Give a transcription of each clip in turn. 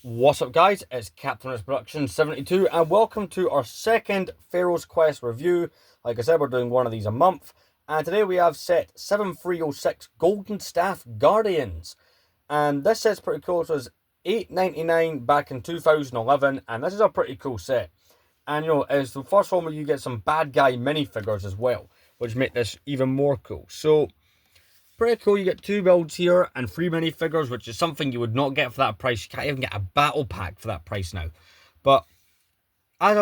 What's up, guys? It's Captain Rich Production 72, and welcome to our second Pharaoh's Quest review. Like I said, we're doing one of these a month, and today we have set 7306 Golden Staff Guardians. And this set's pretty cool. It was $8.99 back in 2011, and this is a pretty cool set. And it's the first one where you get some bad guy minifigures as well, which make this even more cool. So, pretty cool. You get two builds here and three minifigures, which is something you would not get for that price. You can't even get a battle pack for that price now. But as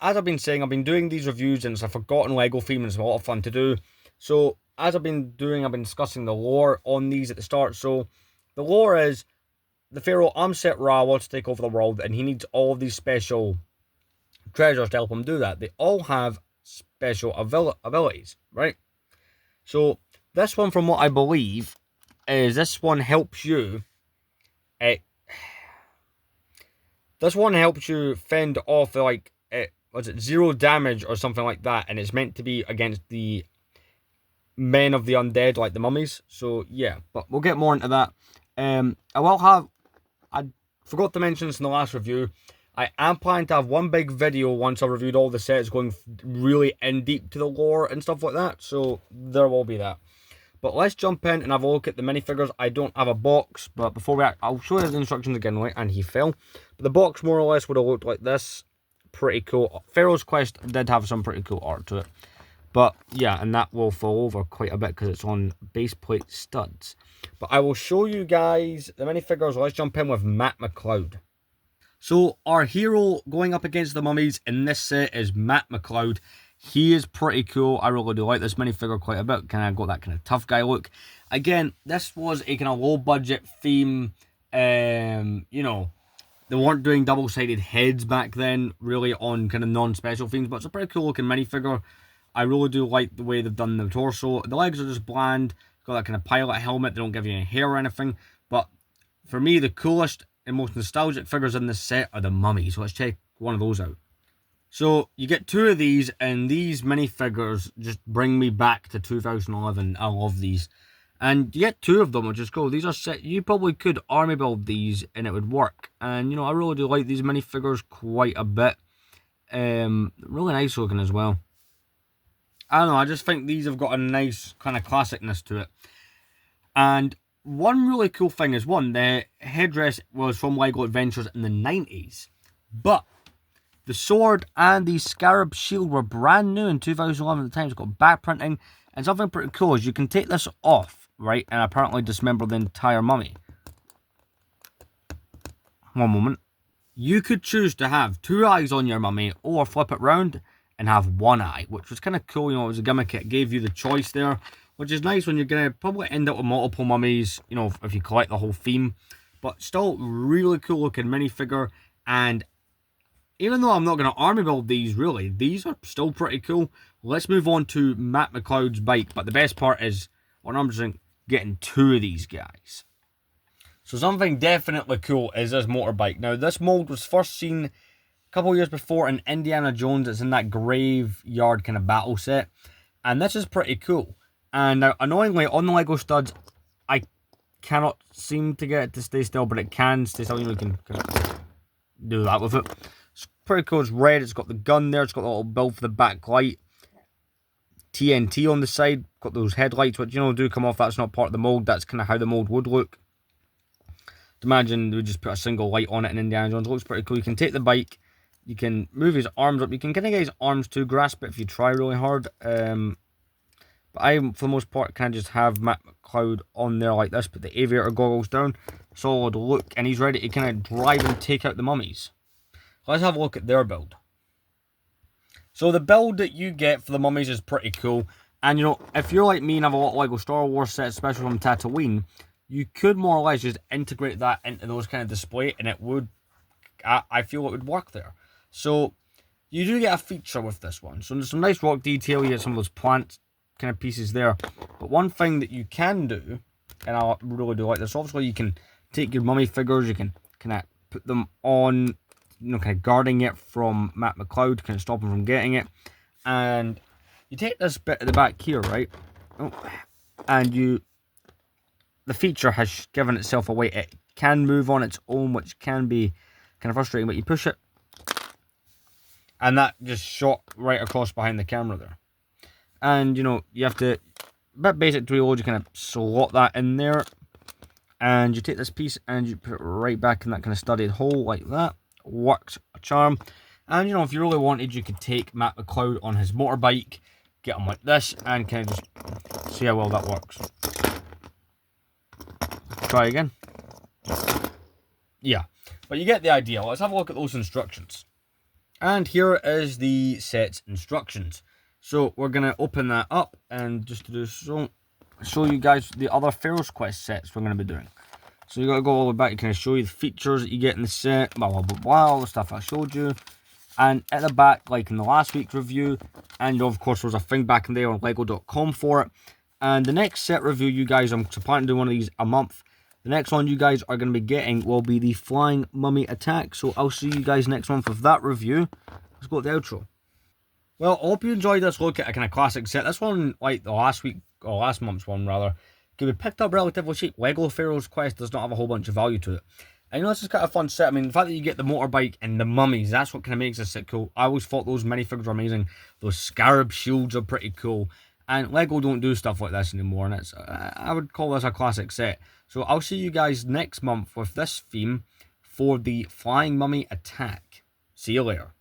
I've been saying, I've been doing these reviews and it's a forgotten Lego theme and it's a lot of fun to do. So as I've been discussing the lore on these at the start. So the lore is the Pharaoh Amset-Ra wants to take over the world and he needs all of these special treasures to help him do that. They all have special abilities, right? So this one, from what I believe, is this one helps you. This one helps you fend off was it 0 damage or something like that, and it's meant to be against the men of the undead, like the mummies. So yeah, but we'll get more into that. I forgot to mention this in the last review. I am planning to have one big video once I've reviewed all the sets, going really in deep to the lore and stuff like that. So there will be that. But let's jump in and have a look at the minifigures. I don't have a box, but before I'll show you the instructions again, right? And he fell. But the box more or less would have looked like this. Pretty cool. Pharaoh's Quest did have some pretty cool art to it. But yeah, and that will fall over quite a bit because it's on base plate studs. But I will show you guys the minifigures. Let's jump in with Matt McCloud. So our hero going up against the mummies in this set is Matt McCloud. He is pretty cool. I really do like this minifigure quite a bit. Kind of got that kind of tough guy look. Again, this was a kind of low budget theme. They weren't doing double-sided heads back then, really, on kind of non-special themes. But it's a pretty cool looking minifigure. I really do like the way they've done the torso. The legs are just bland. It's got that kind of pilot helmet. They don't give you any hair or anything. But for me, the coolest and most nostalgic figures in this set are the mummies. So let's check one of those out. So you get two of these, and these minifigures just bring me back to 2011. I love these. And you get two of them, which is cool. These are set. You probably could army build these and it would work. And I really do like these minifigures quite a bit. Really nice looking as well. I don't know, I just think these have got a nice kind of classicness to it. And one really cool thing is, the headdress was from LEGO Adventures in the 90s. But the sword and the scarab shield were brand new in 2011 at the time. It's got back printing. And something pretty cool is you can take this off, right? And apparently dismember the entire mummy. One moment. You could choose to have two eyes on your mummy or flip it round and have one eye, which was kind of cool. It was a gimmick. It gave you the choice there, which is nice when you're going to probably end up with multiple mummies, if you collect the whole theme. But still, really cool looking minifigure. And even though I'm not going to army build these, really, these are still pretty cool. Let's move on to Matt McCloud's bike. But the best part is, I'm just getting two of these guys. So something definitely cool is this motorbike. Now, this mold was first seen a couple years before in Indiana Jones. It's in that graveyard kind of battle set. And this is pretty cool. And now, annoyingly, on the LEGO studs, I cannot seem to get it to stay still, but it can stay still. You can kind of do that with it. It's pretty cool. It's red. It's got the gun there. It's got the little build for the backlight. TNT on the side. Got those headlights, which, do come off. That's not part of the mold. That's kind of how the mold would look. Imagine we just put a single light on it in Indiana Jones. It looks pretty cool. You can take the bike. You can move his arms up. You can kind of get his arms to grasp it if you try really hard. But I, for the most part, kind of just have Matt McCloud on there like this. Put the aviator goggles down. Solid look. And he's ready to kind of drive and take out the mummies. Let's have a look at their build. So the build that you get for the mummies is pretty cool. And if you're like me and have a lot of LEGO Star Wars sets, especially from Tatooine, you could more or less just integrate that into those kind of display, and it would, I feel it would work there. So you do get a feature with this one. So there's some nice rock detail. You get some of those plant kind of pieces there. But one thing that you can do, and I really do like this, obviously you can take your mummy figures, you can kind of put them on, kind of guarding it from Matt McCloud, kind of stop him from getting it. And you take this bit at the back here, right? Oh, and the feature has given itself away. It can move on its own, which can be kind of frustrating, but you push it, and that just shot right across behind the camera there. And, you know, you have to, a bit basic to reload, you kind of slot that in there, and you take this piece and you put it right back in that kind of studded hole like that. Works a charm. And, you know, if you really wanted, you could take Matt McLeod on his motorbike, get him like this, and kind of just see how well that works. Try again. Yeah, but you get the idea. Let's have a look at those instructions. And here is the set's instructions. So we're going to open that up, and just to do so, show you guys the other Pharaoh's Quest sets we're going to be doing. So you got to go all the way back to kind of show you the features that you get in the set, blah blah blah blah, all the stuff I showed you. And at the back, like in the last week's review, and of course there's a thing back in there on lego.com for it. And the next set review, you guys, I'm planning to do one of these a month. The next one you guys are going to be getting will be the Flying Mummy Attack. So I'll see you guys next month with that review. Let's go to the outro. Well, I hope you enjoyed this look at a kind of classic set. This one, like the last week, or last month's one rather, could be picked up relatively cheap. Lego Pharaoh's Quest does not have a whole bunch of value to it. And you know, this is kind of a fun set. I mean, the fact that you get the motorbike and the mummies, that's what kind of makes this set cool. I always thought those minifigures were amazing. Those scarab shields are pretty cool. And Lego don't do stuff like this anymore, and it's I would call this a classic set. So I'll see you guys next month with this theme for the Flying Mummy Attack. See you later.